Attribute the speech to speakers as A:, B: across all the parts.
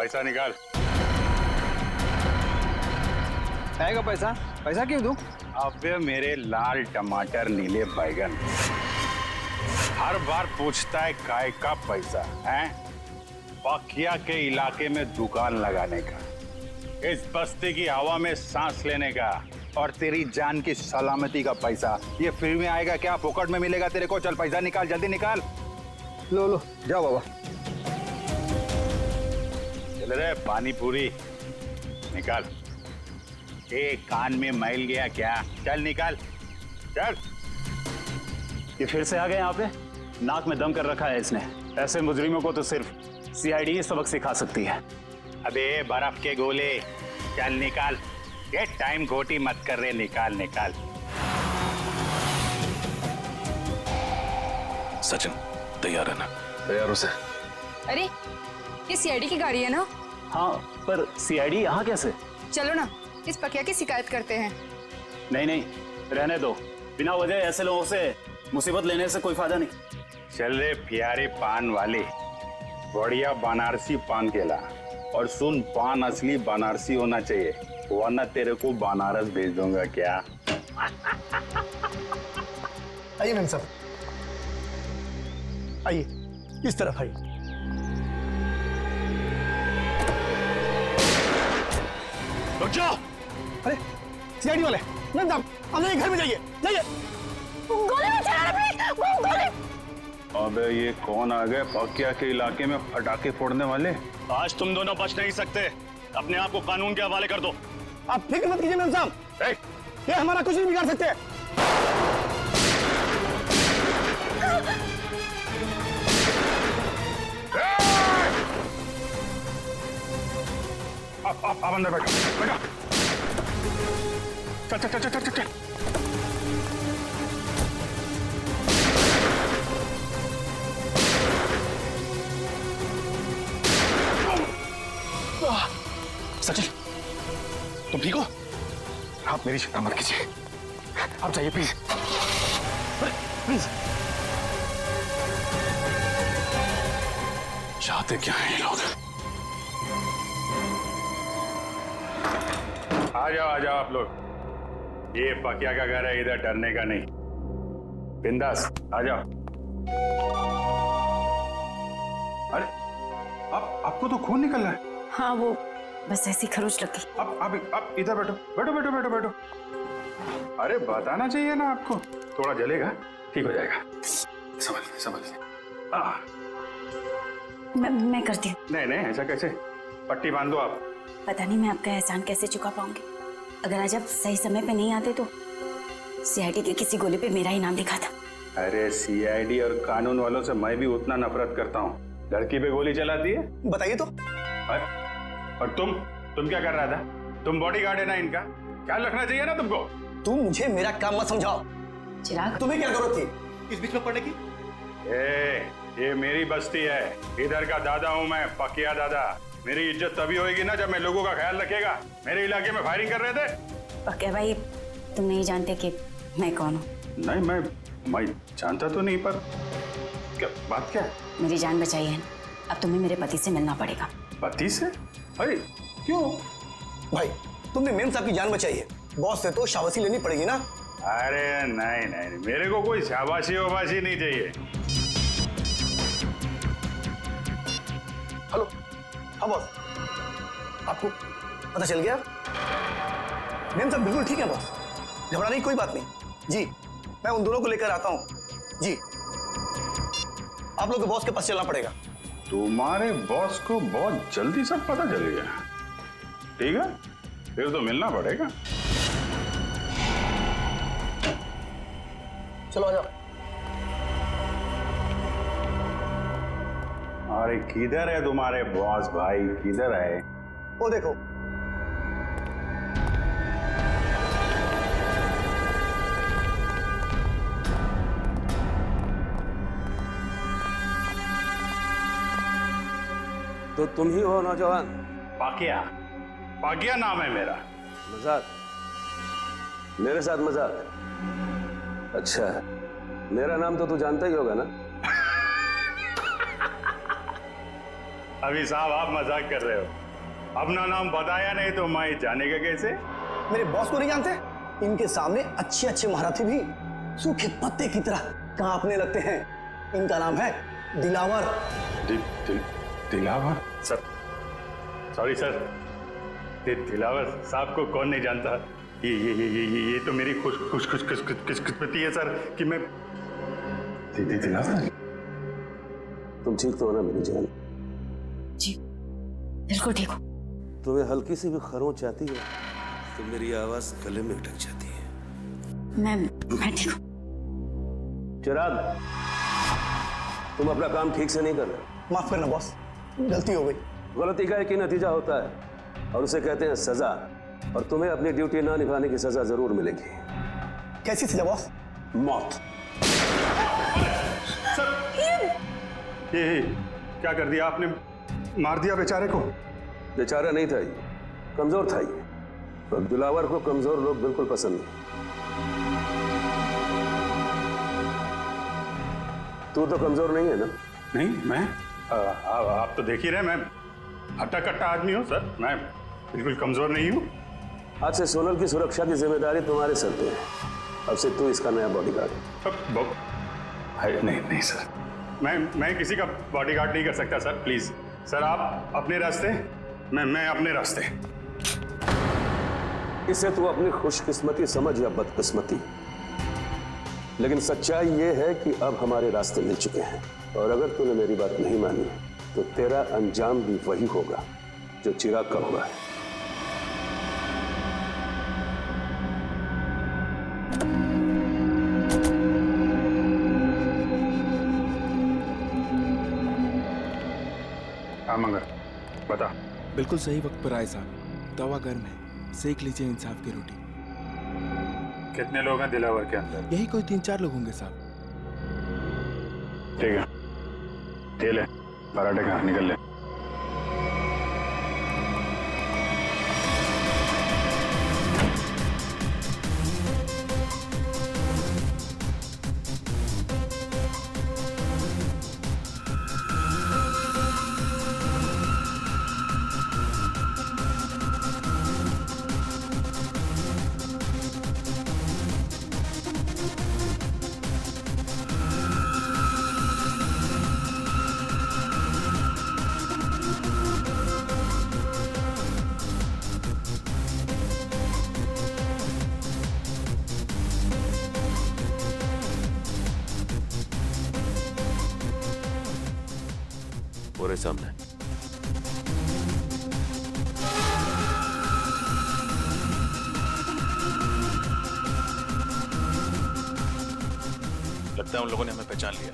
A: पैसा निकाल।
B: आएगा पैसा? पैसा क्यों दूं?
A: अबे मेरे लाल टमाटर नीले बैगन, हर बार पूछता है काय का पैसा है? पकिया के इलाके में दुकान लगाने का, इस बस्ती की हवा में सांस लेने का, और तेरी जान की सलामती का पैसा ये फ्री में आएगा क्या? फोकट में मिलेगा तेरे को? चल पैसा निकाल, जल्दी निकाल।
B: लो लो जाओ बाबा।
A: चल रे पानी पूरी निकाल। कान में मैल गया क्या? चल निकाल, चल।
C: ये फिर से आ गए यहाँ पे? नाक में दम कर रखा है इसने। ऐसे मुजरिमों को तो सिर्फ सीआईडी ही सबक सिखा सकती है।
A: अबे बर्फ के गोले, चल निकाल। ये टाइम खोटी मत कर रहे, निकाल निकाल।
D: सचिन तैयार है ना?
B: तैयार हो से।
E: अरे ये सीआईडी की गाड़ी है ना?
C: हाँ, पर सीआईडी यहाँ कैसे?
E: चलो ना इस पकिया की शिकायत करते हैं।
C: नहीं नहीं, रहने दो। बिना वजह ऐसे लोगों से मुसीबत लेने से कोई फायदा नहीं।
A: चल रे प्यारे पान वाले, बढ़िया बनारसी पान केला, और सुन पान असली बनारसी होना चाहिए, वरना तेरे को बनारस भेज दूंगा क्या?
F: आइए मैम साहब, आइए इस तरफ आइए।
D: रुक जाओ।
F: अरे सीआईडी वाले, मैम साहब आप जाइए, घर में जाइए, जाइए।
E: गोली मत चलाना प्लीज, गोली।
A: अबे ये कौन आ गए पकिया के इलाके में पटाखे फोड़ने वाले?
C: आज तुम दोनों बच नहीं सकते। अपने आप को कानून के हवाले कर दो।
F: आप फिक्र मत कीजिए मैम साहब, ये हमारा कुछ नहीं बिगाड़ सकते।
A: आप अंदर बैठो, बैठो। चल चल चल चल चल चल।
D: सचिन तुम ठीक हो?
F: आप मेरी चिंता मत कीजिए, आप जाइए प्लीज, प्लीज।
D: चाहते क्या हैं ये लोग?
A: आ जाओ आप लोग। ये पकिया का घर है, इधर डरने का नहीं। बिंदास आ जाओ। अरे आपको तो खून निकल रहा है।
E: हाँ वो बस ऐसी खरोच लगी।
A: आप इधर बैठो, बैठो बैठो बैठो बैठो। अरे बताना चाहिए ना आपको, थोड़ा जलेगा, ठीक हो जाएगा। समझ
E: मैं करती हूँ।
A: नहीं ऐसा कैसे? पट्टी बांध दो आप।
E: पता नहीं मैं आपका एहसान कैसे चुका पाऊंगी। अगर आज आप सही समय पे नहीं आते तो सीआईडी के किसी गोले पे मेरा ही नाम लिखा था।
A: अरे सीआईडी और कानून वालों से मैं भी उतना नफरत करता हूँ। लड़की पे गोली चलाती है,
F: बताइए तो।
A: और तुम क्या कर रहा था? तुम बॉडीगार्ड है ना इनका, ख्याल रखना चाहिए ना तुमको।
F: तुम मुझे मेरा काम मत समझाओ।
E: चिराग
F: तुम्हें क्या जरूरत थी इस बीच में पड़ने की?
A: ये मेरी बस्ती है, इधर का दादा हूँ मैं, पकिया दादा। मेरी इज्जत तभी होगी ना जब मैं लोगों का ख्याल रखेगा। मेरे इलाके में फायरिंग कर रहे थे।
E: पकिया भाई तुम नहीं जानते कि मैं कौन हूँ।
A: नहीं मैं जानता तो नहीं, पर क्या बात क्या है?
E: मेरी जान बचाई है ना, अब तुम्हें मेरे पति से मिलना पड़ेगा।
A: पति से? अरे क्यों?
F: भाई तुमने मेम साहब की जान बचाई है, बॉस से तो शाबाशी लेनी पड़ेगी ना।
A: अरे नहीं, मेरे को कोई शाबाशी वाबाशी नहीं चाहिए।
F: हेलो, हाँ बॉस, आपको पता चल गया? मेम साहब बिल्कुल ठीक है बॉस, घबराने की कोई बात नहीं। जी मैं उन दोनों को लेकर आता हूँ। जी आप लोग के बॉस के पास चलना पड़ेगा।
A: तुम्हारे बॉस को बहुत जल्दी सब पता चल गया। ठीक है, फिर तो मिलना पड़ेगा।
F: चलो आ जाओ।
A: अरे किधर है तुम्हारे बॉस भाई, किधर है?
F: वो देखो।
G: तो तुम ही हो नौजवान?
A: पाकिया नाम है मेरा।
G: मजाक? मेरे साथ मजाक? अच्छा, मेरा नाम तो तू जानता ही होगा ना?
A: अभी साहब आप मजाक कर रहे हो, अपना नाम बताया नहीं तो मैं जानेगा कैसे?
F: मेरे बॉस को नहीं जानते? इनके सामने अच्छे अच्छे महारथी भी सूखे पत्ते की तरह कांपने लगते हैं। इनका नाम है Dilawar.
A: Dilawar? Sir sorry sir, Dilawar साहब को कौन नहीं जानता? ये तो मेरी खुशकिस्मती है सर कि मैं दिलावर।
G: तुम ठीक तो हो ना मेरी जान?
E: जी बिल्कुल ठीक हो।
G: तुम्हें हल्की सी भी खरोंच आती है तो मेरी आवाज गले में अटक जाती है।
E: मैं ठीक हूँ।
G: चिराग, तुम अपना काम ठीक से नहीं कर रहे।
F: माफ करना बॉस, गलती हो गई।
G: गलती का एक ही नतीजा होता है और उसे कहते हैं सजा, और तुम्हें अपनी ड्यूटी ना निभाने की सजा जरूर मिलेगी।
F: कैसी सजा बॉस?
G: मौत।
A: ये क्या कर दिया आपने? मार दिया बेचारे को?
G: बेचारा नहीं था ये, कमजोर था ये, और दिलावर को कमजोर लोग बिल्कुल पसंद नहीं। तू तो कमजोर नहीं है ना?
A: नहीं, मैं आप तो देख ही रहे, मैं हट्टा कट्टा आदमी हूँ सर, मैं बिल्कुल कमजोर नहीं हूँ।
G: आज से सोनल की सुरक्षा की जिम्मेदारी तुम्हारे सर पे है। अब से तू इसका नया बॉडीगार्ड है।
A: नहीं सर, मैं किसी का बॉडीगार्ड नहीं कर सकता सर, प्लीज सर आप अपने रास्ते, मैं अपने रास्ते।
G: इसे तू अपनी खुशकिस्मती समझ या बदकिस्मती, लेकिन सच्चाई ये है कि अब हमारे रास्ते मिल चुके हैं, और अगर तूने मेरी बात नहीं मानी तो तेरा अंजाम भी वही होगा जो चिराग का हुआ है।
A: हाँ मंगर, बता।
H: बिल्कुल सही वक्त पर आए साहब। तवा गर्म है, सेक लीजिए इंसाफ की रोटी।
A: कितने लोग हैं दिलावर के अंदर?
H: यही कोई 3-4 लोग होंगे साहब।
A: ठीक है, ये ले पराठे खा, निकल ले।
D: पूरे सामने। लगता है उन लोगों ने हमें पहचान लिया।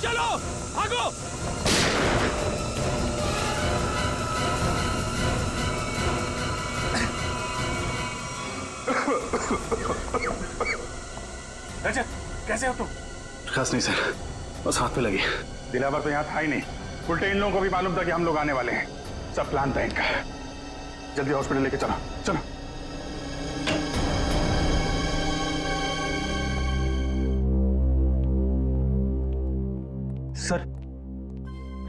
H: चलो भागो।
A: रजत, कैसे हो तुम?
B: खास नहीं सर, बस हाथ पे लगी।
A: दिलावर तो यहाँ था ही नहीं, उल्टे इन लोगों को भी मालूम था कि हम लोग आने वाले हैं। सब प्लान था इनका। जल्दी हॉस्पिटल लेके चलो, चलो।
B: सर,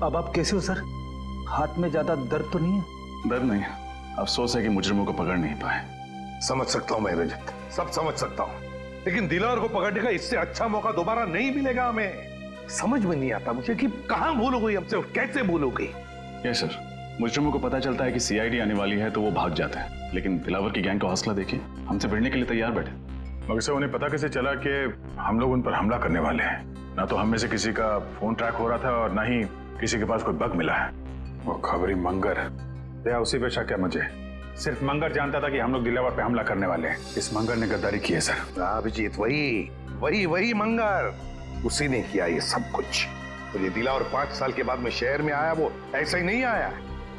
B: अब आप कैसे हो सर? हाथ में ज्यादा दर्द तो नहीं है?
D: डर नहीं, अफसोस है कि मुजरिमों को पकड़ नहीं पाए।
I: समझ सकता हूं मैं रजत, सब समझ सकता हूं, लेकिन दिलावर को पकड़ने का इससे अच्छा मौका दोबारा नहीं मिलेगा हमें। समझ में नहीं आता मुझे कि कहां भूल हो गई हमसे और कैसे भूल हो गई।
D: यस सर, मुजरिमों को पता चलता है कि सीआईडी आने वाली है तो वो भाग जाते हैं, लेकिन दिलावर की गैंग का हौसला देखिए, हमसे भिड़ने के लिए तैयार बैठे।
A: मगर से उन्हें पता कैसे चला कि हम लोग उन पर हमला करने वाले हैं? ना तो हम में से किसी का फोन ट्रैक हो रहा था और ना ही किसी के पास कोई बग मिला है। वो खबरी मंगर, या उसी पे शक है मुझे। सिर्फ मंगर जानता था कि हम लोग दिलावर पे हमला करने वाले हैं। इस मंगर ने गद्दारी की है सर।
I: अभिजीत, वही वही मंगर, उसी ने किया ये सब कुछ। तो ये दिलावर 5 साल के बाद में शहर में आया, वो ऐसा ही नहीं आया,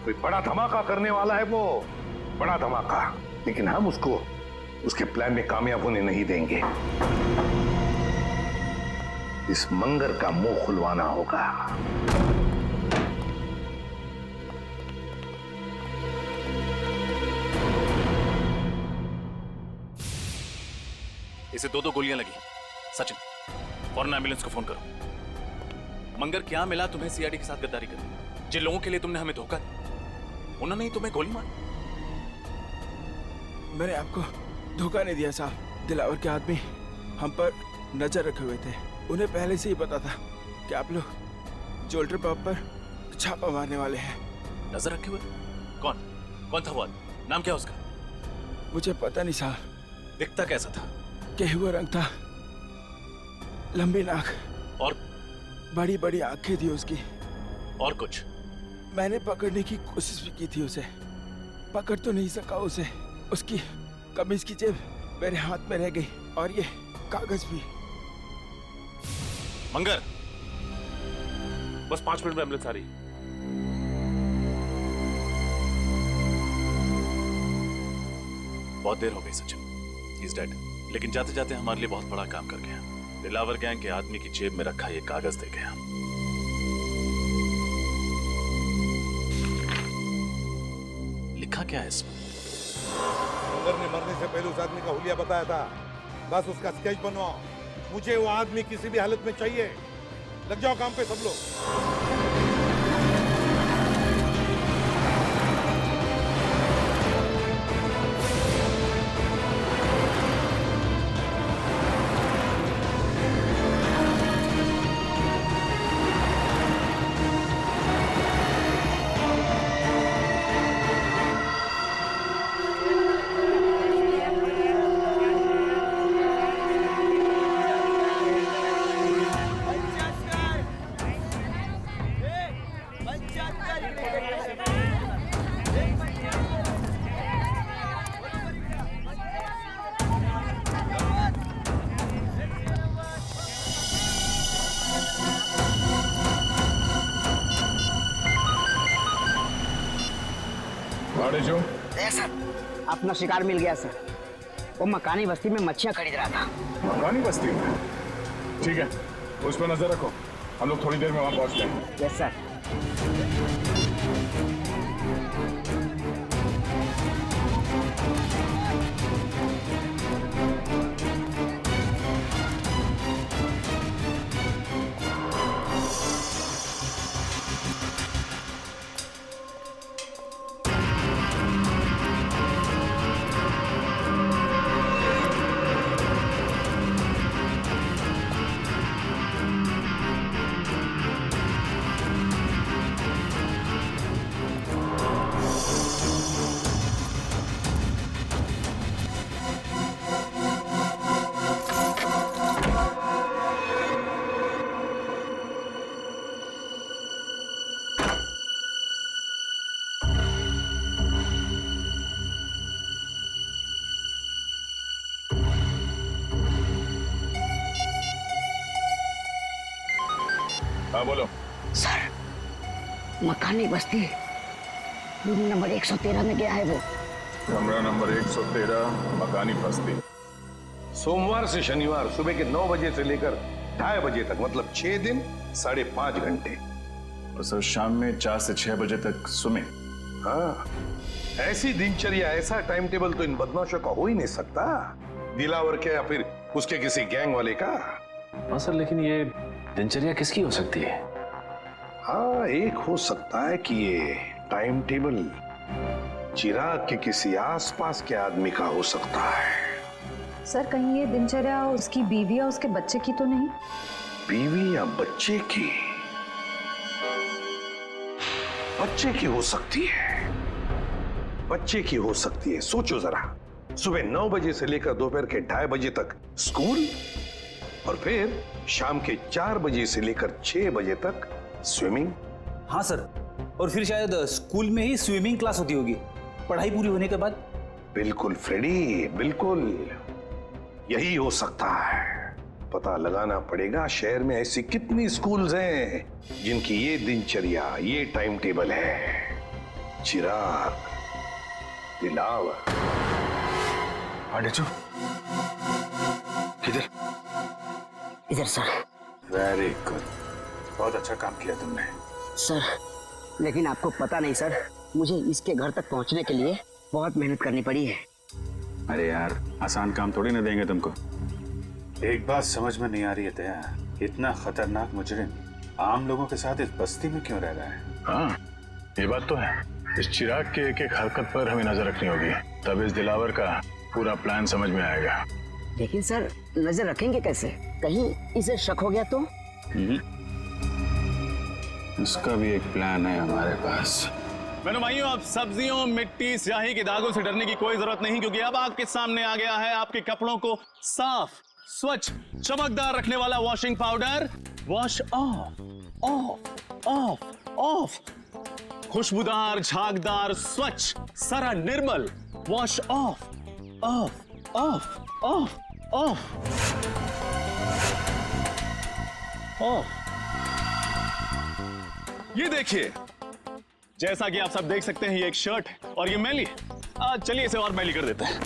I: कोई बड़ा धमाका करने वाला है वो, बड़ा धमाका। लेकिन हम उसको उसके प्लान में कामयाब होने नहीं देंगे। इस मंगर का मुंह खुलवाना होगा।
D: इसे 2 गोलियां लगी। सचिन, फौरन एम्बुलेंस को फोन करो। मंगर, क्या मिला तुम्हें सीआईडी के साथ गद्दारी करने? जिन लोगों के लिए तुमने हमें धोखा दिया, उन्होंने ही तुम्हें गोली मारी।
H: मैंने आपको धोखा नहीं दिया साहब। दिलावर के आदमी हम पर नजर रखे हुए थे। उन्हें पहले से ही पता था कि आप लोग जोल्टर पब पर छापा मारने वाले हैं।
D: नजर रखे हुए? कौन था वो आदमी? नाम क्या उसका?
H: मुझे पता नहीं साहब।
D: दिखता कैसा था?
H: गेहुआ रंग था, लंबी नाक
D: और
H: बड़ी बड़ी आंखें थी उसकी।
D: और कुछ?
H: मैंने पकड़ने की कोशिश भी की थी उसे, पकड़ तो नहीं सका उसे। उसकी कमीज की जेब मेरे हाथ में रह गई और ये कागज भी।
D: मंगर, बस 5 मिनट में एम्बुलेंस आ रही। बहुत देर हो गई सचिन, ही इज डेड। लेकिन जाते जाते हमारे लिए बहुत बड़ा काम कर गया। दिलावर गैंग के आदमी की जेब में रखा ये कागज दे गया। लिखा क्या है इसमें?
J: मंगर ने मरने से पहले उस आदमी का हुलिया बताया था। बस उसका स्केच बनवाओ। मुझे वो आदमी किसी भी हालत में चाहिए। लग जाओ काम पे सब लोग।
K: सर, अपना शिकार मिल गया सर। वो मकानी बस्ती में मच्छियां खरीद रहा था।
D: मकानी बस्ती? ठीक है, उस पर नजर रखो। हम लोग थोड़ी देर में वहां पहुंचते हैं।
K: Yes sir.
D: हाँ बोलो।
K: सर, मकानी बस्ती रूम नंबर 113 में गया है वो।
D: कमरा नंबर 113, मकानी बस्ती।
I: सोमवार से शनिवार सुबह के 9 बजे से लेकर 2:30 बजे तक, मतलब 6 दिन 5.5 घंटे।
D: और सर शाम में 4 से 6 बजे तक स्विमिंग।
I: हाँ, ऐसी दिनचर्या, ऐसा टाइम टेबल तो इन बदमाशों का हो ही नहीं सकता। दिलावर के या फिर उसके किसी गैंग वाले का।
L: हाँ सर, लेकिन ये दिनचर्या किसकी हो सकती है?
I: हाँ, एक हो सकता है कि ये टाइम टेबल चिराग के किसी आसपास के आदमी का हो सकता है।
M: सर, कहीं ये दिनचर्या उसकी बीवी या उसके बच्चे की तो नहीं?
I: बीवी या बच्चे की? बच्चे की हो सकती है, बच्चे की हो सकती है। सोचो जरा, सुबह 9 बजे से लेकर दोपहर के 2:30 बजे तक स्कूल, और फिर शाम के 4 बजे से लेकर 6 बजे तक स्विमिंग।
B: हाँ सर, और फिर शायद स्कूल में ही स्विमिंग क्लास होती होगी पढ़ाई पूरी होने के बाद।
I: बिल्कुल फ्रेडी, बिल्कुल यही हो सकता है। पता लगाना पड़ेगा शहर में ऐसी कितनी स्कूल्स हैं जिनकी ये दिनचर्या, ये टाइम टेबल है। चिराग, दिलावर।
A: आडेचो, किधर?
K: इधर सर।
A: वेरी गुड, बहुत अच्छा काम किया तुमने।
K: सर, लेकिन आपको पता नहीं सर, मुझे इसके घर तक पहुंचने के लिए बहुत मेहनत करनी पड़ी है।
A: अरे यार, आसान काम थोड़ी ना देंगे तुमको। एक बात समझ में नहीं आ रही है दया, इतना खतरनाक मुजरिम आम लोगों के साथ इस बस्ती में क्यों रह रहा है?
L: हाँ, ये बात तो है। इस चिराग के एक एक हरकत पर हमें नजर रखनी होगी, तब इस दिलावर का पूरा प्लान समझ में आएगा।
K: लेकिन सर, नजर रखेंगे कैसे? कहीं इसे शक हो गया तो?
A: उसका भी एक प्लान है हमारे पास।
D: बहनों भाइयों, अब सब्जियों, मिट्टी, स्याही के दागों से डरने की कोई जरूरत नहीं, क्योंकि अब आपके सामने आ गया है आपके कपड़ों को साफ, स्वच्छ, चमकदार रखने वाला washing powder. Wash off, off, off, off. खुशबूदार, झागदार, स्वच्छ, सारा निर्मल। Wash off, off, off, off, off, off. ये देखिए, जैसा कि आप सब देख सकते हैं, ये एक शर्ट है और ये मैली है। चलिए इसे और मैली कर देते हैं।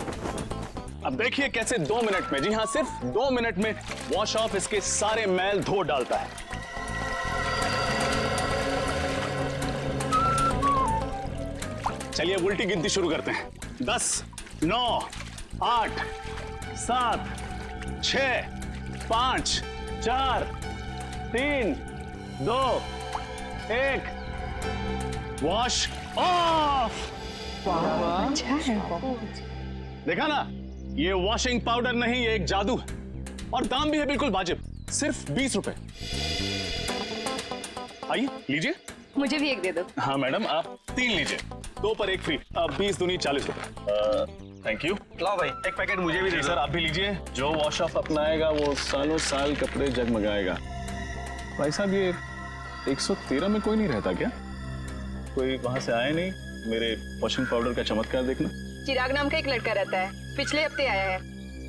D: अब देखिए कैसे 2 मिनट में, जी हाँ, सिर्फ 2 मिनट में वॉश ऑफ इसके सारे मैल धो डालता है। चलिए उल्टी गिनती शुरू करते हैं। 10, 9, 8, 7, 6, 5, 4, 3, 2, 1। Wash off.
M: अच्छा है।
D: देखा ना, ये वॉशिंग पाउडर नहीं, ये एक जादू है और दाम भी है बिल्कुल वाजिब, सिर्फ 20 रुपए। आइए लीजिए।
M: मुझे भी एक दे दो।
D: हाँ मैडम, आप 3 लीजिए, 2 पर 1 फ्री। 20 दूनी 40 रुपए। Thank you.
F: लाओ भाई, एक पैकेट मुझे भी दे दो।
D: सर आप भी लीजिए। जो वॉश ऑफ अपनाएगा वो सालों साल कपड़े जगमगाएगा। भाई साहब, ये 113 में कोई नहीं रहता क्या? कोई वहां से आया नहीं मेरे वॉशिंग पाउडर का चमत्कार देखना?
M: चिराग नाम का एक लड़का रहता है, पिछले हफ्ते आया है,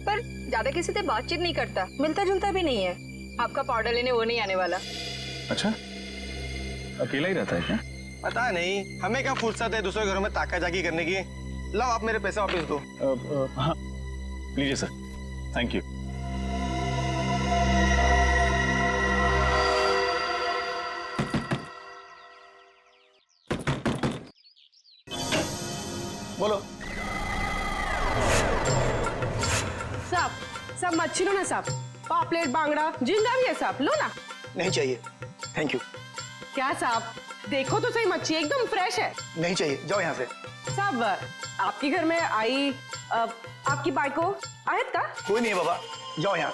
M: पर ज्यादा किसी से बातचीत नहीं करता, मिलता जुलता भी नहीं है। आपका पाउडर लेने वो नहीं आने वाला।
D: अच्छा, अकेला ही रहता है क्या?
F: पता नहीं, हमें क्या फुर्सत है दूसरे घरों में ताका-झाकी करने की। लाओ आप मेरे पैसे वापस दो।
D: हाँ लीजिए सर, थैंक यू।
F: बोलो।
N: सब मच्छी लो ना साहब, पापलेट, बांगड़ा, जिंदा भी है साहब, लो ना।
F: नहीं चाहिए, थैंक यू।
N: क्या साहब, देखो तो सही, मच्छी एकदम फ्रेश है।
F: नहीं चाहिए, जाओ यहाँ से।
N: साहब, आपके घर में आई आपकी बाइको आयत का?
F: कोई नहीं है बाबा, जाओ यहाँ।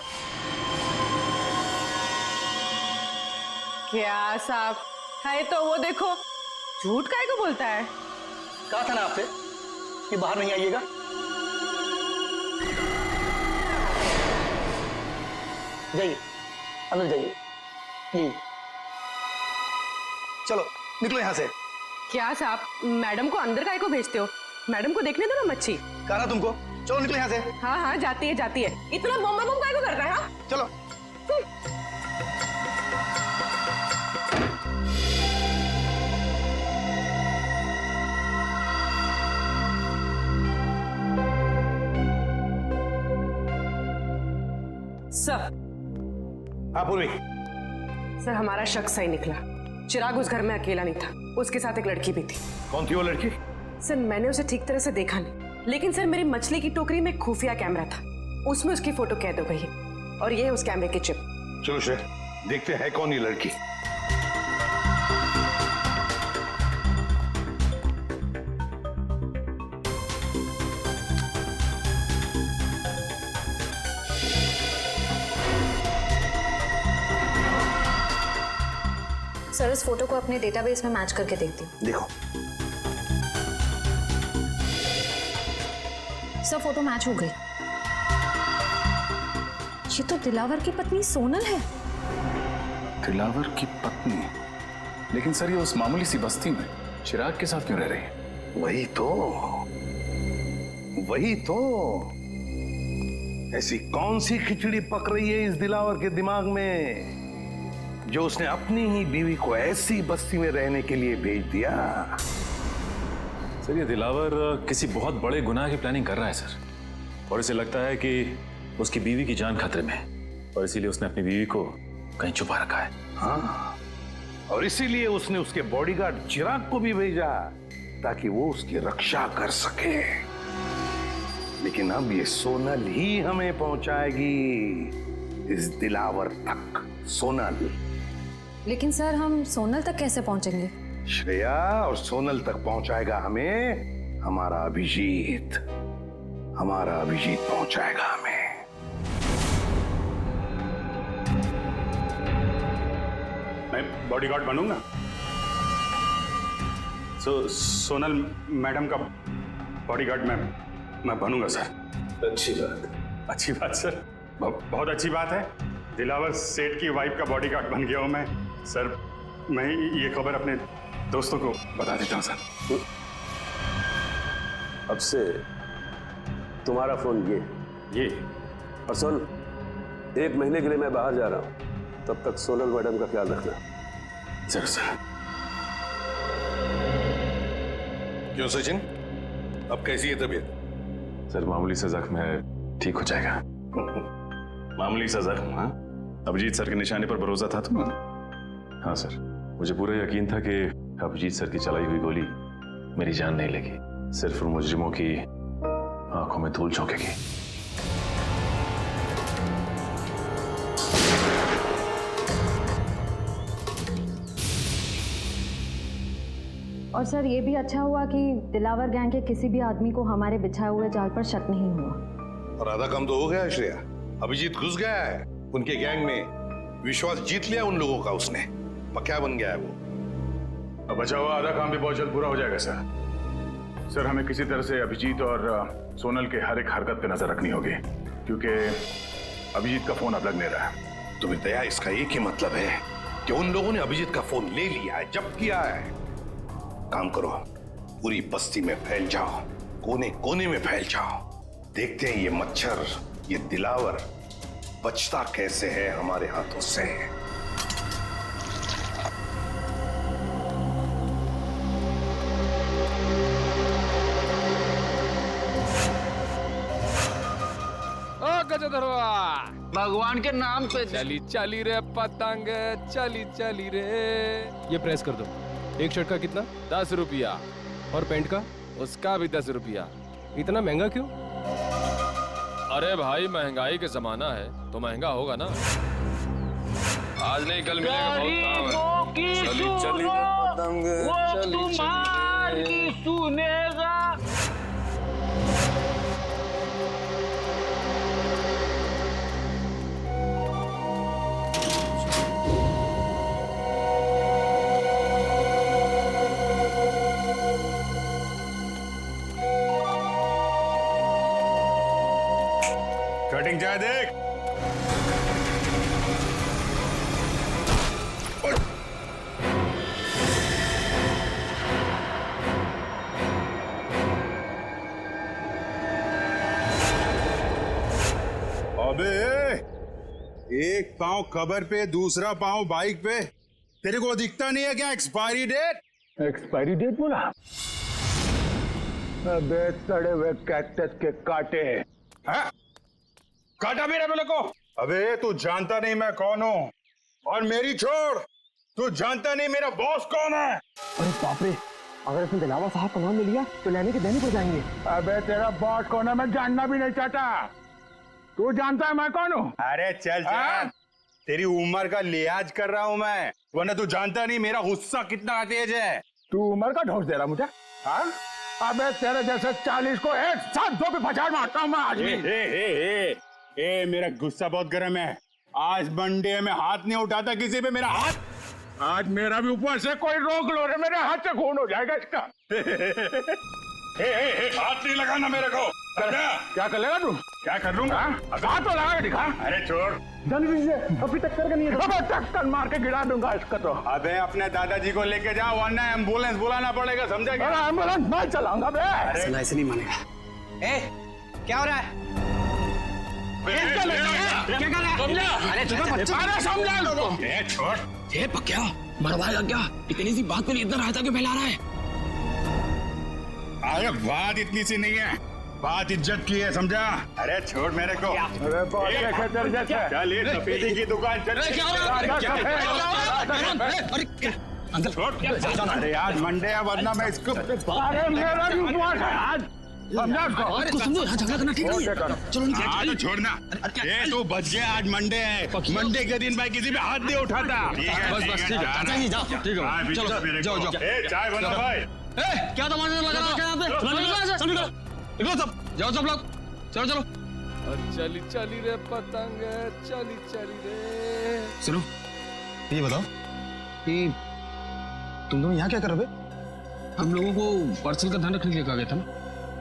N: क्या साहब, है तो वो देखो, झूठ काहे को बोलता है?
F: कहा था ना आपसे कि बाहर नहीं आइएगा। जाइए, अंदर जाइए प्लीज। चलो निकलो यहाँ से।
N: क्या साहब, मैडम को अंदर काहे को भेजते हो? मैडम को देखने दो ना मच्छी।
F: कहा ना तुमको, चलो निकलो यहाँ से।
N: हाँ हाँ, जाती है जाती है। इतना बम बम काहे को कर रहा है? हाँ
F: चलो।
N: सर।
F: हाँ पूर्वी।
N: सर, हमारा शक सही निकला। चिराग उस घर में अकेला नहीं था, उसके साथ एक लड़की भी थी।
I: कौन थी वो लड़की?
N: सर, मैंने उसे ठीक तरह से देखा नहीं, लेकिन सर मेरी मछली की टोकरी में खुफिया कैमरा था, उसमें उसकी फोटो कैद हो गई है और ये है उस कैमरे की चिप।
I: चलो श्रेय, देखते हैं कौन ये लड़की।
O: सर, इस फोटो को अपने डेटाबेस में मैच करके देखती हूँ।
F: देखो।
O: सर, फोटो मैच हो गई। ये तो दिलावर की पत्नी सोनल है।
D: दिलावर की पत्नी? लेकिन सर, ये उस मामूली सी बस्ती में चिराग के साथ क्यों रह रही है?
I: वही तो ऐसी कौन सी खिचड़ी पक रही है इस दिलावर के दिमाग में जो उसने अपनी ही बीवी को ऐसी बस्ती में रहने के लिए भेज दिया?
P: सर, ये दिलावर किसी बहुत बड़े गुनाह की प्लानिंग कर रहा है सर, और इसे लगता है कि उसकी बीवी की जान खतरे में है और इसीलिए उसने अपनी बीवी को कहीं छुपा रखा है।
I: हाँ, और इसीलिए उसने उसके बॉडीगार्ड चिराग को भी भेजा ताकि वो उसकी रक्षा कर सके। लेकिन अब ये सोनल ही हमें पहुंचाएगी इस दिलावर तक। सोनल।
O: लेकिन सर, हम सोनल तक कैसे पहुंचेंगे?
I: श्रेया, और सोनल तक पहुंचाएगा हमें हमारा अभिजीत। हमारा अभिजीत पहुंचाएगा हमें।
A: मैं बॉडीगार्ड बनूंगा। सोनल मैडम का बॉडीगार्ड मैं बनूंगा सर।
G: अच्छी बात।
A: अच्छी बात सर, बहुत अच्छी बात है। दिलावर सेठ की वाइफ का बॉडीगार्ड बन गया हूं मैं सर। मैं ये खबर अपने दोस्तों को बता देता हूं सर।
G: अब से तुम्हारा फोन ये और सुन, 1 महीने के लिए मैं बाहर जा रहा हूं, तब तक सोनल मैडम का ख्याल रखना।
A: जरूर सर।
I: क्यों सचिन, अब कैसी है तबीयत?
P: सर, मामूली सा जख्म है, ठीक हो जाएगा। मामूली सा जख्म? हाँ, अभिजीत सर के निशाने पर भरोसा था तुम्हें? हाँ सर, मुझे पूरा यकीन था कि अभिजीत सर की चलाई हुई गोली मेरी जान नहीं लेगी, सिर्फ उन मुजरिमों की आंखों में धूल झोंकेगी।
O: और सर, ये भी अच्छा हुआ कि दिलावर गैंग के किसी भी आदमी को हमारे बिछाए हुए जाल पर शक नहीं हुआ।
I: और आधा काम तो हो गया है श्रेया। अभिजीत घुस गया है उनके गैंग में, विश्वास जीत लिया उन लोगों का उसने, पक्का बन गया है वो।
A: अब बचा हुआ आधा काम भी बहुत जल्द पूरा हो जाएगा सर। सर, हमें किसी तरह से अभिजीत और सोनल के हर एक हरकत पे नजर रखनी होगी, क्योंकि अभिजीत का फोन अब लग नहीं रहा है।
I: तुम्हें दया, इसका एक ही मतलब है कि उन लोगों ने अभिजीत का फोन ले लिया है, जब्त किया है। काम करो, पूरी बस्ती में फैल जाओ, कोने कोने में फैल जाओ। देखते हैं ये मच्छर, ये दिलावर बचता कैसे है हमारे हाथों से।
Q: भगवान के नाम पे
R: चली चली रे पतंग, चली चली रे। ये प्रेस कर दो। एक शर्ट का कितना? 10 रुपया। और पैंट का? उसका भी 10 रुपया। इतना महंगा क्यों? अरे भाई, महंगाई के जमाना है तो महंगा होगा ना। आज नहीं कल मिलेगा, बहुत काम है। चली चली पतंग, चली चली
Q: सुनेगा।
A: कटिंग चाहे देख। अबे, एक पाँव खबर पे, दूसरा पाँव बाइक पे, तेरे को दिखता नहीं है क्या एक्सपायरी डेट?
I: एक्सपायरी डेट बोला? अबे सड़े हुए कैक्टस के कांटे।
A: हाँ? काटा मेरे बोले को? अबे, तू जानता नहीं मैं कौन हूँ, और मेरी छोड़, तू जानता नहीं मेरा बॉस कौन है।
F: अरे बाप रे, अगर इसने दिलावर साहब का नाम ले लिया तो लेने के देने पड़ जाएंगे।
J: अबे तेरा बॉस कौन है मैं जानना भी नहीं चाहता। तू जानता है मैं कौन हूँ?
A: अरे चल चल, तेरी उम्र का लिहाज कर रहा हूँ मैं, वरना तू जानता नहीं मेरा गुस्सा कितना तेज है।
J: तू उम्र का ढोस दे रहा मुझे? हाँ? अबे तेरे जैसे 40 को एक साथ 2 पे पछाड़ मारता हूँ मैं आज भी।
A: ए, मेरा गुस्सा बहुत गर्म है। आज मंडे में हाथ नहीं उठाता किसी पे मेरा हाथ।
J: आज मेरा भी ऊपर से कोई रोक लो रे, मेरे हाथ से खून हो जाएगा इसका।
A: हाथ नहीं लगाना मेरे को।
J: क्या कर लेगा तू?
A: क्या कर लूंगा?
J: हाथ तो लगा के दिखा।
A: अरे छोड़,
F: जल्दी से, अभी टक्कर का नहीं है।
J: अबे टक्कर मार के गिरा दूंगा इसका तो।
A: अबे अपने दादाजी को लेके जाओ, वरना एम्बुलेंस बुलाना पड़ेगा, समझा क्या?
J: अरे एम्बुलेंस मैं चलाऊंगा बे।
F: ऐसे नहीं मानेगा।
K: ए, क्या हो रहा है?
I: समझा लोगों
A: छोड़।
Q: ये पक्या मरवाएगा क्या? इतनी सी बात पे इतना रायता क्यों फैला रहा है?
A: अरे बात इतनी सी नहीं है, बात इज्जत की है, समझा? अरे छोड़ मेरे को। चल ये सफेदी की दुकान चल। छोड़। अरे आज मंडे है वरना मैं इसको। अरे मेरा आज समझा उसको।
Q: समझो झगड़ा करना ठीक नहीं है। चलो
A: हाँ तो छोड़ना। ये तो बच गया, आज मंडे है। मंडे के दिन भाई किसी पे हाथ नहीं उठाता।
Q: बस ठीक है चाचा जी जाओ। ठीक है चलो जाओ।
A: चाय बना भाई।
Q: क्या तमाशा लगा रखा है यहाँ पे? निकलो सब, जाओ सब लोग, चलो।
R: और चली चली रे पतंग, चली चली रे।
F: सुनो, ये बताओ कि तुम दोनों यहाँ क्या कर रहे हो?
Q: हम लोगों को पार्सल का ध्यान रखने के लिए कहा गया था ना।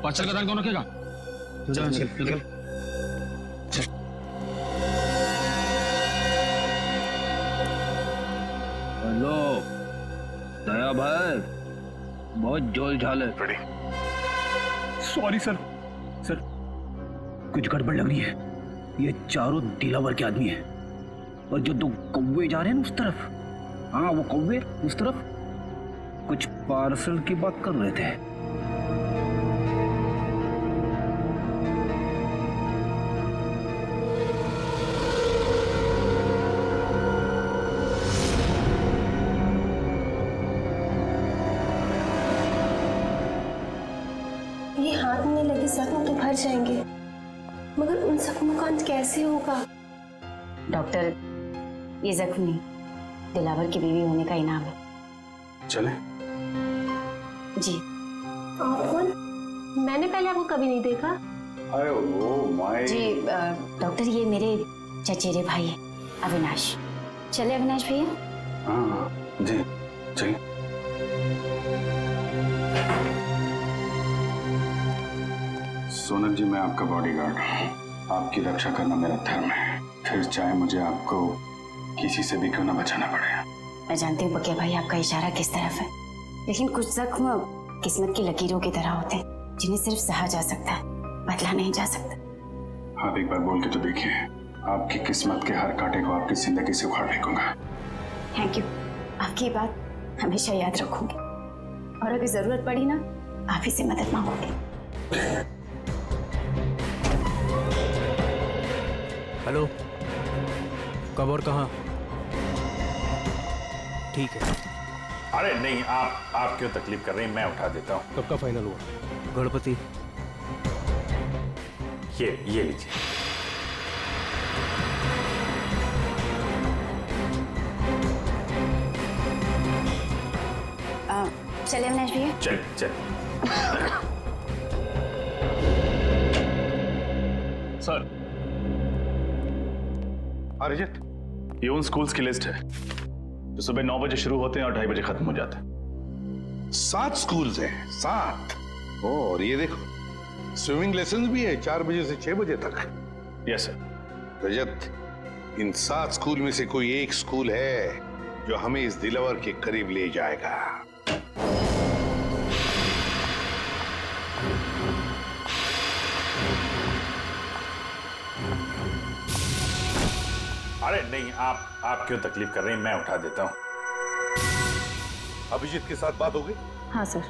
Q: पार्सल का ध्यान कौन रखेगा?
F: चल।
Q: हेलो दया भाई, बहुत जोल झाल है।
B: सॉरी सर, कुछ गड़बड़ लग रही है। ये चारों दिलावर के आदमी हैं और जो दो कौवे जा रहे हैं उस तरफ, हाँ वो कौवे उस तरफ कुछ पार्सल की बात कर रहे थे।
S: ये हाथ में लगे जख्म तो भर जाएंगे, मगर उन जख्मों का अंत कैसे होगा?
E: डॉक्टर, ये जख्म नहीं, दिलावर की बीवी होने का इनाम है।
P: चले?
S: जी। आप कौन? मैंने पहले आपको कभी नहीं देखा।
A: अरे वो माय।
E: जी डॉक्टर, ये मेरे चचेरे भाई है अविनाश। चले अविनाश भैया?
P: हाँ जी चलिए। सोनल जी, मैं आपका बॉडीगार्ड हूँ। आपकी रक्षा करना मेरा धर्म है, फिर चाहे मुझे आपको किसी से भी क्यों ना बचाना पड़े।
E: मैं जानती हूँ पक्या भाई आपका इशारा किस तरफ है, लेकिन कुछ जख्म किस्मत की लकीरों की तरह होते हैं जिन्हें सिर्फ सहा जा सकता है, बदला नहीं जा सकता।
P: आप एक बार बोल के तो देखिए, आपकी किस्मत के हर कांटे को आपकी जिंदगी से उखाड़ फेंकूंगा।
E: थैंक यू, आपकी ये बात हमेशा याद रखूंगी और अगर जरूरत पड़ी ना आप ही से मदद मांगूंगी।
B: हेलो, कब और कहाँ? ठीक है।
A: अरे नहीं, आप क्यों तकलीफ कर रहे हैं, मैं उठा देता हूँ।
R: कब का फाइनल हुआ?
B: गणपति।
A: ये लीजिए।
E: चले अविनाश भैया?
A: चल।
P: सर,
I: अरिजीत,
P: ये उन स्कूल्स की लिस्ट है जो सुबह 9 बजे शुरू होते हैं और 2:30 बजे खत्म हो जाते हैं।
I: 7 स्कूल्स हैं, 7। और ये देखो, स्विमिंग लेसन भी है 4 बजे से 6 बजे तक।
P: Yes sir.
I: रजत, इन 7 स्कूल में से कोई एक स्कूल है जो हमें इस दिलावर के करीब ले जाएगा।
A: अरे नहीं, आप क्यों तकलीफ कर रहे हैं, मैं उठा देता हूँ।
I: अभिजीत के साथ बात हो गई?
O: हाँ सर,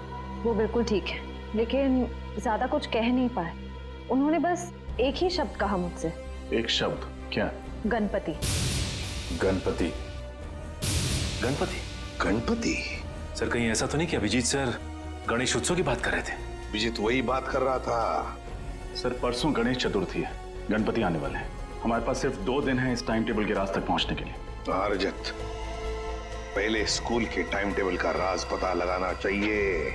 O: वो बिल्कुल ठीक है, लेकिन ज्यादा कुछ कह नहीं पाए। उन्होंने बस एक ही शब्द कहा मुझसे।
P: एक शब्द? क्या?
O: गणपति।
P: गणपति?
I: गणपति?
P: सर, कहीं ऐसा तो नहीं कि अभिजीत सर गणेश उत्सव की बात कर रहे थे?
I: अभिजीत वही बात कर रहा था।
P: सर, परसों गणेश चतुर्थी है, गणपति आने वाले हैं। हमारे पास सिर्फ 2 दिन है इस टाइम टेबल के राज तक पहुंचने के लिए।
I: रजत, पहले स्कूल के टाइम टेबल का राज पता लगाना चाहिए।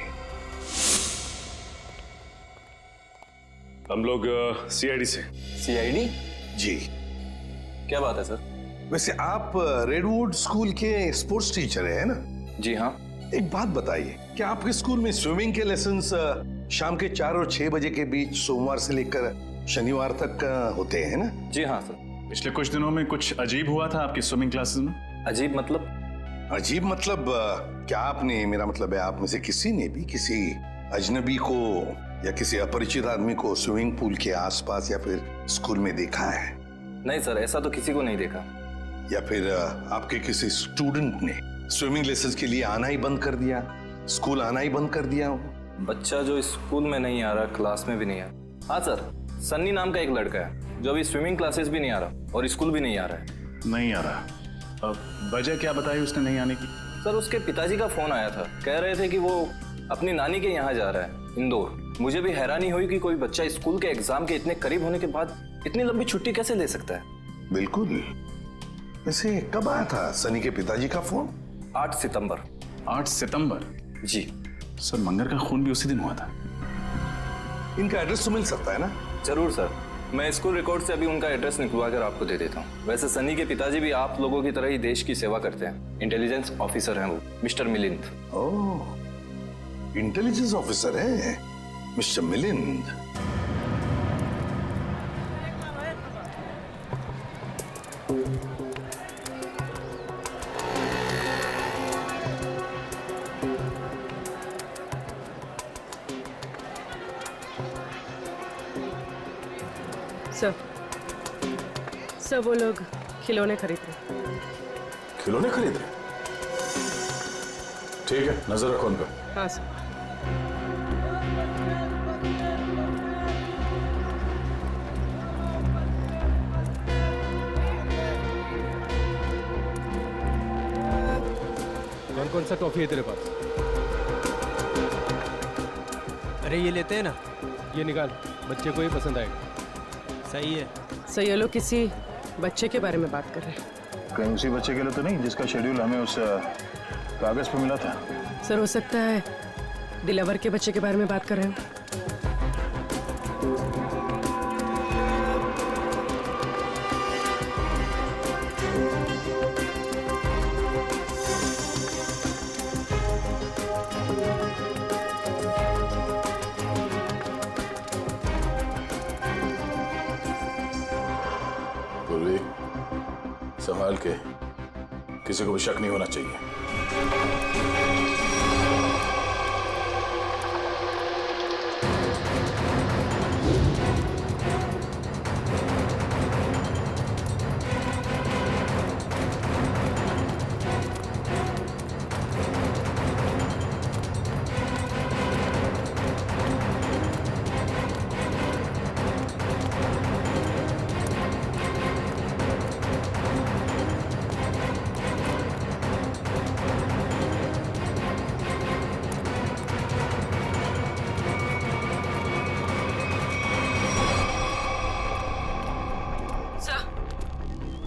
P: हम लोग सीआईडी से।
I: सीआईडी? जी।
P: क्या बात है सर?
I: वैसे आप रेडवुड स्कूल के स्पोर्ट्स टीचर हैं ना?
P: जी हाँ।
I: एक बात बताइए, क्या आपके स्कूल में स्विमिंग के लेसन्स शाम के 4 और 6 बजे के बीच सोमवार से लेकर शनिवार तक होते हैं ना?
P: जी हाँ सर। पिछले कुछ दिनों में कुछ अजीब हुआ था आपकी स्विमिंग क्लासेस में।
I: अजीब मतलब? अजीब मतलब क्या आपने, मेरा मतलब है आप में से किसी ने भी किसी अजनबी को या किसी अपरिचित आदमी को स्विमिंग पूल के आसपास या फिर स्कूल में देखा है?
T: नहीं सर, ऐसा तो किसी को नहीं देखा।
I: या फिर आपके किसी स्टूडेंट ने स्विमिंग लेसन के लिए आना ही बंद कर दिया, स्कूल आना ही बंद कर दिया हो?
T: बच्चा जो स्कूल में नहीं आ रहा, क्लास में भी नहीं आ रहा। हाँ सर, सन्नी नाम का एक लड़का है जो अभी स्विमिंग क्लासेस भी नहीं आ रहा और स्कूल भी नहीं आ रहा है।
L: नहीं आ रहा? अब वजह क्या बताई उसने नहीं आने की?
T: सर उसके पिताजी का फोन आया था, कह रहे थे कि वो अपनी नानी के यहाँ जा रहा है, इंदौर। मुझे भी हैरानी हुई कि कोई बच्चा स्कूल के एग्जाम के इतने करीब होने के बाद इतनी लंबी छुट्टी कैसे ले सकता है।
I: बिल्कुल। वैसे कब आया था सनी के पिताजी का फोन?
T: 8 सितंबर।
L: 8 सितंबर?
T: जी
L: सर, मंगर का खून भी उसी दिन हुआ था।
I: इनका एड्रेस तो मिल सकता है ना?
T: जरूर सर, मैं स्कूल रिकॉर्ड से अभी उनका एड्रेस निकलवा कर आपको दे देता हूँ। वैसे सनी के पिताजी भी आप लोगों की तरह ही देश की सेवा करते हैं, इंटेलिजेंस ऑफिसर हैं वो, मिस्टर मिलिंद।
I: ओह, इंटेलिजेंस ऑफिसर है मिस्टर मिलिंद।
N: सर वो लोग खिलौने खरीद रहे।
L: खिलौने खरीद रहे? ठीक है, नजर रखो उन पर।
N: हाँ सर।
R: कौन कौन सा टॉफी है तेरे पास?
H: अरे ये लेते हैं ना।
R: ये निकाल, बच्चे को ही पसंद आएगा।
H: सही है।
N: सर ये लोग किसी बच्चे के बारे में बात कर रहे हैं।
L: कहीं उसी बच्चे के लिए तो नहीं जिसका शेड्यूल हमें उस कागज पर मिला था?
N: सर हो सकता है दिलावर के बच्चे के बारे में बात कर रहे हैं।
L: संभाल के, किसी को भी शक नहीं होना चाहिए।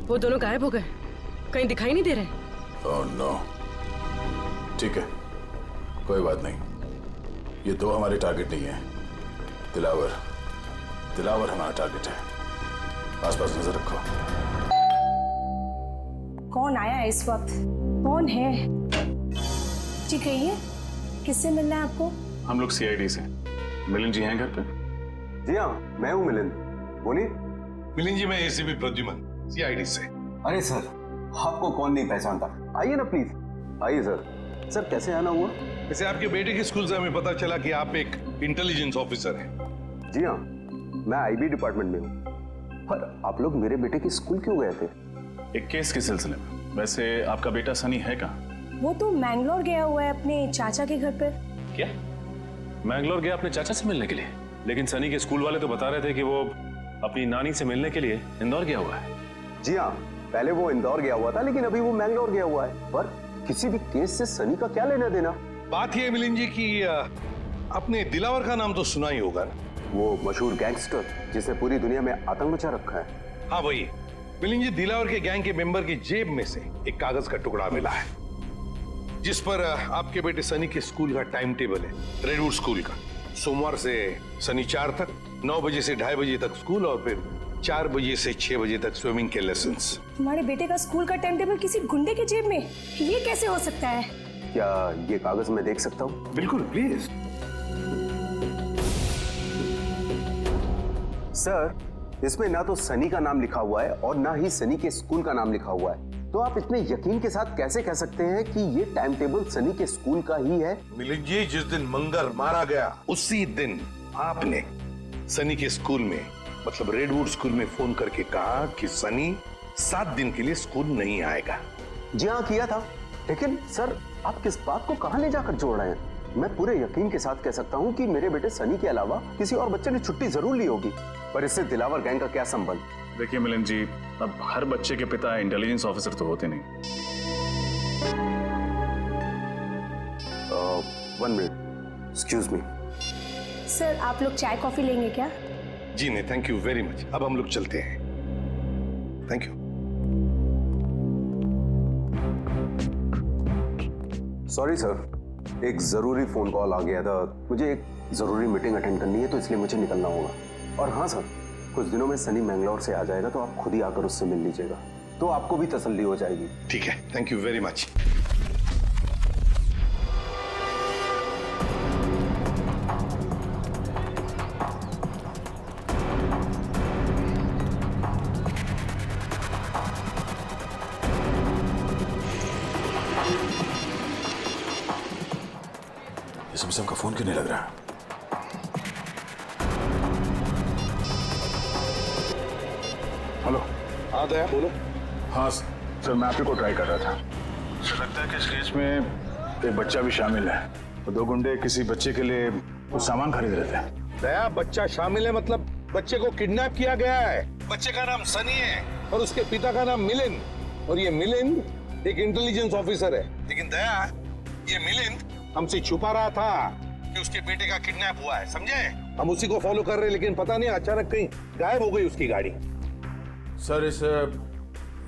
N: वो दोनों गायब हो गए, कहीं दिखाई नहीं दे रहे।
L: Oh no. ठीक है, कोई बात नहीं, ये दो हमारे टारगेट नहीं है। दिलावर हमारा टारगेट है। आसपास नजर रखो।
S: कौन आया है इस वक्त? कौन है? जी कहिए, किससे मिलना है आपको?
L: हम लोग सीआईडी से। मिलिंद जी हैं घर पे?
G: जी हाँ, मैं हूँ मिलिंद, बोलिए।
I: मिलिंद जी, मैं एसीपी प्रद्युमन, सीआईडी से।
G: अरे सर, आपको कौन नहीं पहचानता, आइए ना प्लीज, आइए सर। सर कैसे आना हुआ?
I: वैसे आपके बेटे के स्कूल से हमें पता चला कि आप एक इंटेलिजेंस ऑफिसर हैं।
G: जी हाँ, मैं आईबी डिपार्टमेंट में हूँ। पर आप लोग मेरे बेटे के स्कूल क्यों गए थे?
L: एक केस के सिलसिले में। वैसे आपका बेटा सनी है कहाँ?
S: वो तो मैंगलोर गया हुआ है अपने चाचा के घर पे।
P: क्या? मैंगलोर गया अपने चाचा से मिलने के लिए? लेकिन सनी के स्कूल वाले तो बता रहे थे कि वो अपनी नानी से मिलने के लिए इंदौर गया हुआ है।
G: जी हाँ, पहले वो इंदौर गया हुआ था, लेकिन अभी वो मैंगलोर गया हुआ है। पर किसी भी केस से सनी का क्या लेना देना?
I: बात ये मिलिंद जी कि आपने दिलावर का नाम तो सुना ही होगा ना?
G: वो मशहूर गैंगस्टर जिसने पूरी दुनिया में आतंक मचा रखा है।
I: हाँ वही। मिलिंद जी, दिलावर के गैंग के मेंबर की जेब में से एक कागज का टुकड़ा मिला है जिस पर आपके बेटे सनी के स्कूल का टाइम टेबल है, रेडवुड स्कूल का। सोमवार से शनिवार तक 9 बजे से 2:30 बजे तक स्कूल और फिर 4 बजे से 6 बजे तक स्विमिंग के लेसन्स।
S: तुम्हारे बेटे का स्कूल का टाइम टेबल किसी गुंडे के जेब में? ये कैसे हो सकता है?
G: क्या ये कागज मैं देख सकता हूँ?
I: बिल्कुल, प्लीज।
G: सर, इसमें ना तो सनी का नाम लिखा हुआ है और ना ही सनी के स्कूल का नाम लिखा हुआ है। तो आप इतने यकीन के साथ कैसे कह सकते हैं कि ये टाइम टेबल सनी के स्कूल का ही है?
I: मिलिंद जी, जिस दिन मंगर मारा गया उसी दिन आपने सनी के स्कूल में मतलब रेडवुड स्कूल में फोन करके कहा कि सनी 7 दिन के लिए स्कूल नहीं आएगा।
G: जी हाँ किया था, लेकिन सर आप किस बात को कहां ले जाकर जोड़ रहे हैं? मैं पूरे यकीन के साथ कह सकता हूं कि मेरे बेटे सनी के अलावा किसी और बच्चे ने छुट्टी जरूर ली होगी, पर इससे दिलावर गैंग का क्या संबंध?
P: देखिए मिलिंद जी, अब हर बच्चे के पिता इंटेलिजेंस ऑफिसर तो होते नहीं।
G: 1 मिनट, एक्सक्यूज मी।
S: सर आप लोग चाय कॉफी लेंगे क्या?
I: जी नहीं, थैंक यू वेरी मच। अब हम लोग चलते हैं। Thank you.
G: सॉरी सर, एक जरूरी फोन कॉल आ गया था, मुझे एक जरूरी मीटिंग अटेंड करनी है, तो इसलिए मुझे निकलना होगा। और हाँ सर, कुछ दिनों में सनी मैंगलोर से आ जाएगा, तो आप खुद ही आकर उससे मिल लीजिएगा, तो आपको भी तसल्ली हो जाएगी।
I: ठीक है, थैंक यू वेरी मच।
L: सबका फोन क्यों नहीं लग रहा? हेलो।
I: हाँ दया बोलो।
L: हाँ सर, मैं आप ही को ट्राई कर रहा था। सर लगता है कि इस केस में एक बच्चा भी शामिल है। तो 2 गुंडे किसी बच्चे के लिए कुछ सामान खरीद रहे थे।
I: दया, बच्चा शामिल है मतलब बच्चे को किडनैप किया गया है। बच्चे का नाम सनी है और उसके पिता का नाम मिलिंद, और ये मिलिंद एक इंटेलिजेंस ऑफिसर है। लेकिन दया, ये मिलिंद हमसे छुपा रहा था कि उसके बेटे का किडनैप हुआ है, समझे? हम उसी को फॉलो कर रहे हैं, लेकिन पता नहीं अचानक कहीं गायब हो गई उसकी गाड़ी।
L: सर इस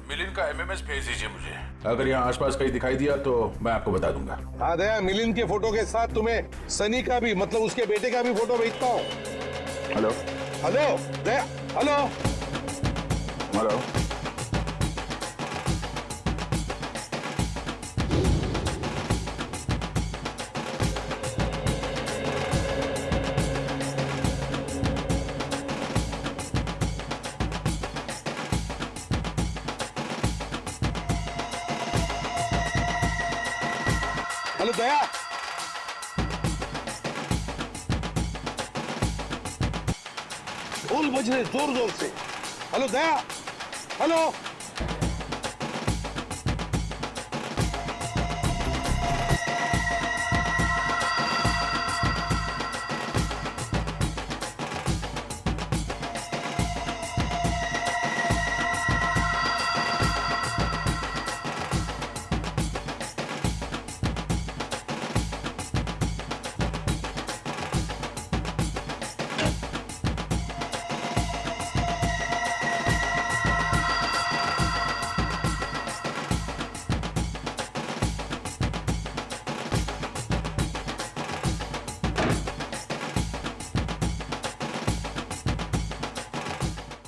L: मिलिंद का एमएमएस भेज दीजिए मुझे। अगर यहाँ आसपास कहीं दिखाई दिया तो मैं आपको बता दूंगा।
I: हाँ दया, मिलिंद के फोटो के साथ तुम्हें सनी का भी मतलब उसके बेटे का भी फोटो भेजता हूँ।
L: हेलो
I: हेलो दया, हेलो
L: हेलो।
I: हेलो दया, ढोल बज रहे जोर जोर से। हेलो दया, हेलो।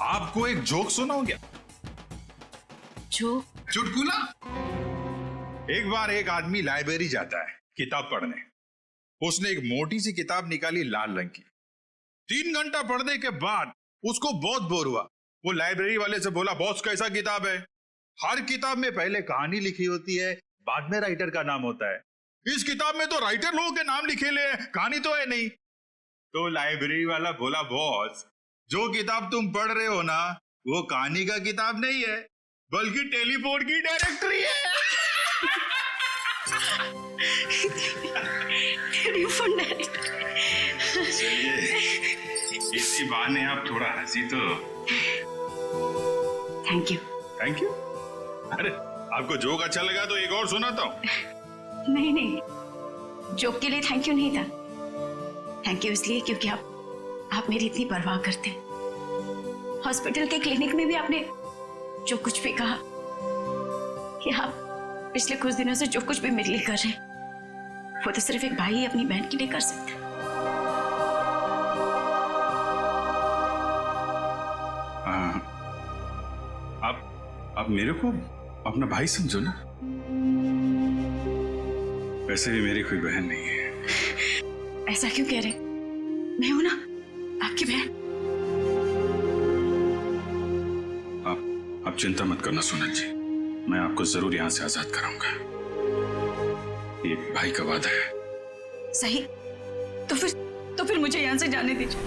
A: आपको एक जोक सुनाऊं क्या?
E: जोक?
A: चुटकुला। एक बार एक आदमी लाइब्रेरी जाता है किताब पढ़ने। उसने एक मोटी सी किताब निकाली लाल रंग की। 3 घंटा पढ़ने के बाद उसको बहुत बोर हुआ। वो लाइब्रेरी वाले से बोला, बॉस कैसा किताब है? हर किताब में पहले कहानी लिखी होती है, बाद में राइटर का नाम होता है। इस किताब में तो राइटर लोगों के नाम लिखे ले, कहानी तो है नहीं। तो लाइब्रेरी वाला बोला, बॉस जो किताब तुम पढ़ रहे हो ना, वो कहानी का किताब नहीं है, बल्कि टेलीफोन की डायरेक्टरी है।
E: Telephone directory.
A: चलिए, इसी बहाने आप थोड़ा हंसी तो।
E: Thank you.
A: Thank you? अरे आपको जोक अच्छा लगा तो एक और सुनाता हूँ।
E: नहीं नहीं, जोक के लिए थैंक यू नहीं था। थैंक यू इसलिए क्योंकि आप मेरी इतनी परवाह करते हैं। हॉस्पिटल के क्लिनिक में भी आपने जो कुछ भी कहा कि आप पिछले कुछ दिनों से जो कुछ भी मेरे लिए कर रहे हैं, वो तो सिर्फ एक भाई अपनी बहन के लिए कर सकता है।
A: आप मेरे को अपना भाई समझो ना। वैसे भी मेरी कोई बहन नहीं है।
E: ऐसा क्यों कह रहे? मैं हूं ना आपकी बहन।
A: आप चिंता मत करना सोनल जी, मैं आपको जरूर यहां से आजाद कराऊंगा। ये भाई का वादा है।
E: सही, तो फिर मुझे यहाँ से जाने दीजिए।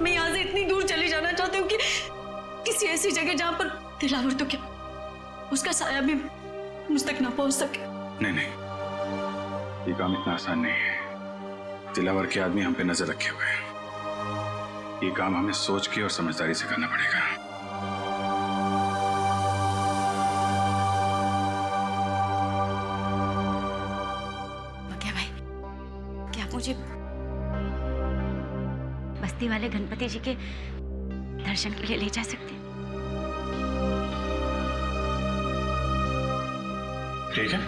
E: मैं यहाँ से इतनी दूर चली जाना चाहती हूँ कि किसी ऐसी जगह जहाँ पर दिलावर तो क्या उसका साया भी मुझ तक ना पहुंच सके।
L: नहीं, ये काम इतना आसान नहीं है। दिलावर के आदमी हम पे नजर रखे हुए हैं। ये काम हमें सोच के और समझदारी से करना पड़ेगा।
E: क्या भाई, क्या आप मुझे बस्ती वाले गणपति जी के दर्शन के लिए ले जा सकते हैं?
L: ठीक है।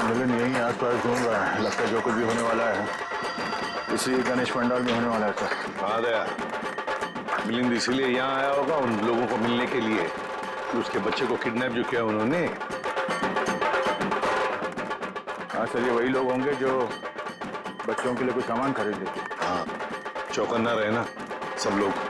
L: मिलन यहीं आसपास घूम रहा है। लगता है जो कुछ भी होने वाला है इसी गणेश पंडाल में होने वाला है। सर
I: हाँ दया, मिलिंद इसीलिए यहाँ आया होगा उन लोगों को मिलने के लिए कि उसके बच्चे को किडनैप जो किया उन्होंने।
L: हाँ सर, ये वही लोग होंगे जो बच्चों के लिए कुछ सामान खरीद लेते।
I: हाँ, चौकन्ना रहना सब लोग।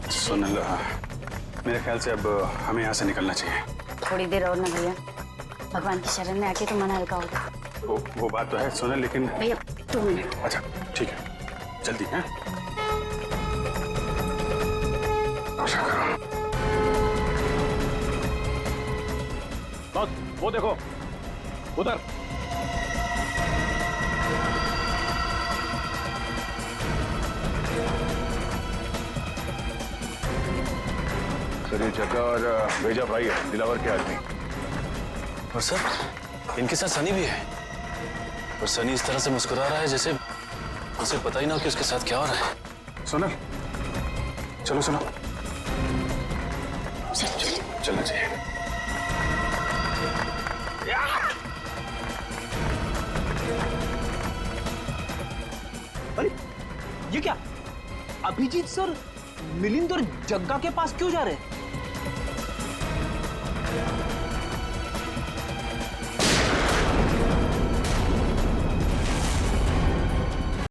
L: सोनल, मेरे ख्याल से अब हमें यहाँ से निकलना चाहिए।
E: थोड़ी देर और ना भैया, भगवान की शरण में आके तो मन हल्का होगा।
L: वो बात तो है सोनल, लेकिन
E: भैया 2 मिनट।
L: अच्छा ठीक है, जल्दी है।
C: वो देखो उधर।
L: सर ये जग्गा और भेजा भाई है, दिलावर के आदमी।
P: और सर इनके साथ सनी भी है, और सनी इस तरह से मुस्कुरा रहा है जैसे उसे पता ही ना हो कि उसके साथ क्या हो रहा है।
L: सोनल चलो सुनो, चलना चाहिए।
B: अरे ये क्या, अभिजीत सर मिलिंद और जग्गा के पास क्यों जा रहे हैं?